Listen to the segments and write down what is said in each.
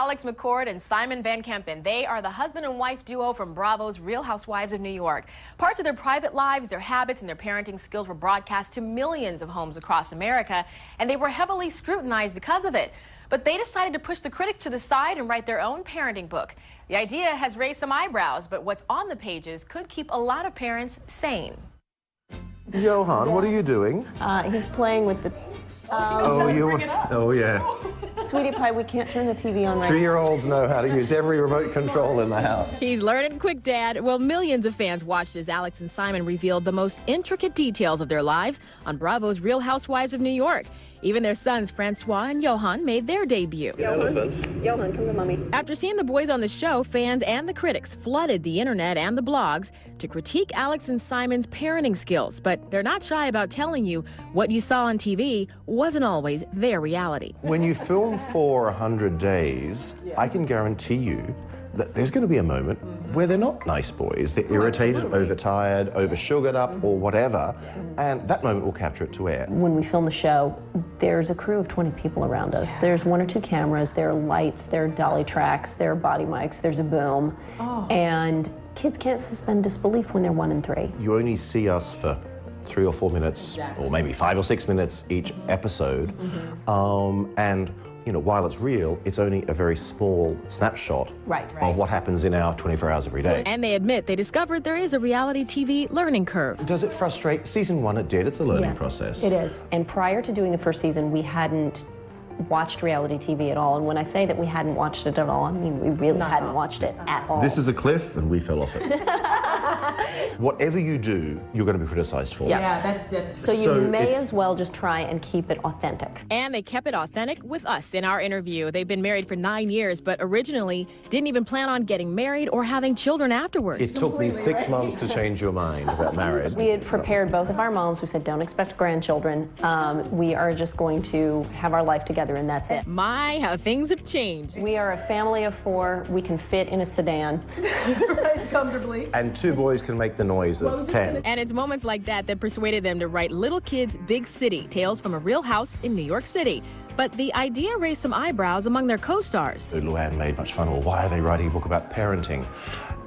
Alex McCord and Simon Van Kempen. They are the husband and wife duo from Bravo's Real Housewives of New York. Parts of their private lives, their habits, and their parenting skills were broadcast to millions of homes across America, and they were heavily scrutinized because of it. But they decided to push the critics to the side and write their own parenting book. The idea has raised some eyebrows, but what's on the pages could keep a lot of parents sane. Johan, what are you doing? He's playing with the... Oh, yeah. Sweetie pie, we can't turn the TV on right now. 3-year-olds know how to use every remote control in the house. He's learning quick, Dad. Well, millions of fans watched as Alex and Simon revealed the most intricate details of their lives on Bravo's Real Housewives of New York. Even their sons, Francois and Johan, made their debut. Johan, come to Mommy. After seeing the boys on the show, fans and the critics flooded the internet and the blogs to critique Alex and Simon's parenting skills. But they're not shy about telling you what you saw on TV wasn't always their reality. When you film for 100 days, I can guarantee you that there's going to be a moment where they're not nice boys. They're irritated, overtired, over-sugared up, or whatever, and that moment will capture it to air. When we film the show, there's a crew of 20 people around us. There's 1 or 2 cameras, there are lights, there are dolly tracks, there are body mics, there's a boom, and kids can't suspend disbelief when they're 1 and 3. You only see us for 3 or 4 minutes, or maybe 5 or 6 minutes each episode, and you know, while it's real, it's only a very small snapshot of what happens in our 24 hours every day. And they admit they discovered there is a reality TV learning curve. Does it frustrate? Season 1 it did. It's a learning process. It is. And prior to doing the first season, we hadn't watched reality TV at all. And when I say that we hadn't watched it at all, I mean we really hadn't watched it at all. This is a cliff, and we fell off it. Whatever you do, you're going to be criticized for. Yeah, that's so you may as well just try and keep it authentic. And they kept it authentic with us in our interview. They've been married for 9 years, but originally didn't even plan on getting married or having children afterwards. It took me 6 months to change your mind about marriage. We had prepared both of our moms. We said, don't expect grandchildren. We are just going to have our life together, and that's it. My, how things have changed. We are a family of 4. We can fit in a sedan. Right, comfortably. And 2 boys can make the noise of 10. And it's moments like that that persuaded them to write Little Kids, Big City, Tales from a Real House in New York City. But the idea raised some eyebrows among their co-stars. So Luann made much fun of, well, why are they writing a book about parenting?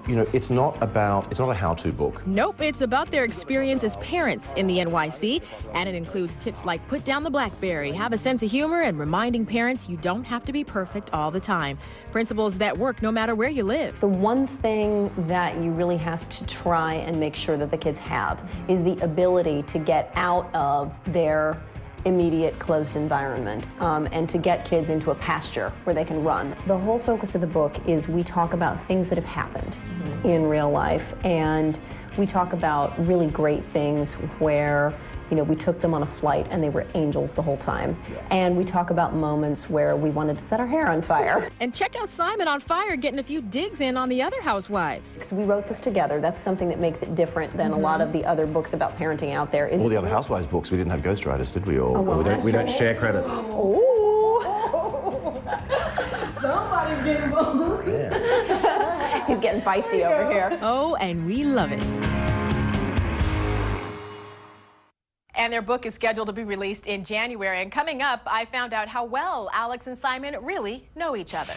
You know, it's not a how-to book. Nope, it's about their experience as parents in the NYC, and it includes tips like put down the BlackBerry, have a sense of humor, and reminding parents you don't have to be perfect all the time. Principles that work no matter where you live. The one thing that you really have to try and make sure that the kids have is the ability to get out of their immediate closed environment and to get kids into a pasture where they can run. The whole focus of the book is we talk about things that have happened in real life, and we talk about really great things where, you know, we took them on a flight and they were angels the whole time. And we talk about moments where we wanted to set our hair on fire. And check out Simon on Fire getting a few digs in on the other housewives. Because we wrote this together. That's something that makes it different than a lot of the other books about parenting out there. All the other housewives books, we didn't have ghostwriters, did we? Or we don't share credits. Oh. Somebody's getting bold. He's getting feisty over here. Oh, and we love it. And their book is scheduled to be released in January. And coming up, I found out how well Alex and Simon really know each other.